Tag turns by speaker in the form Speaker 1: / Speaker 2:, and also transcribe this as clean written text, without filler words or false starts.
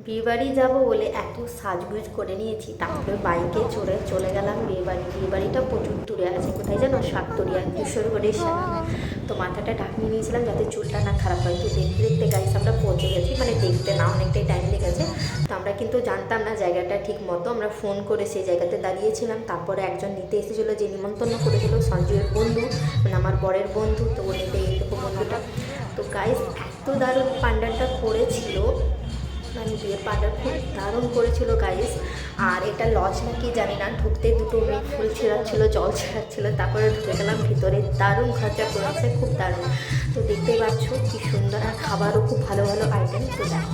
Speaker 1: বিয়েবাড়ি যাব বলে এত সাজগুজ করে নিয়েছি, তারপরে বাইকে চড়ে চলে গেলাম বিয়েবাড়ি। বিয়েবাড়িটা প্রচুর দূরে আছে, কোথায় জানো? সাততরিয়া, কিশোরগড়ের সামনে। তো মাথাটা ঢাকিয়ে নিয়েছিলাম যাতে চুলটা না খারাপ হয়। তো দেখতে দেখতে গাইস আমরা পৌঁছে গেছি, মানে দেখতে না, অনেকটাই টাইম লেগেছে। তো আমরা কিন্তু জানতাম না জায়গাটা ঠিক মতো, আমরা ফোন করে সেই জায়গাতে দাঁড়িয়েছিলাম। তারপরে একজন নিতে এসেছিলো, যে নিমন্ত্রণ করেছিল সঞ্জয়ের বন্ধু, মানে আমার বরের বন্ধু। তো ও নিতে এইটুকু বন্ধুটা। তো গাইস এত দারুণ প্যান্ডেলটা করেছিল, মানে বিয়ের পার্লার খুব দারুণ করেছিল গাইস। আর এটা লজ নাকি জানি না, ঢুকতে দুটো মেয়ে ফুল ছেড়াচ্ছিলো, জল ছেড়াচ্ছিলো, তারপরে ঢুকে গেলাম ভিতরে। দারুণ খরচা করেছে, খুব দারুণ। তো দেখতেই পাচ্ছ কি সুন্দর, আর খাবারও খুব ভালো ভালো আইটেম। তো দেখো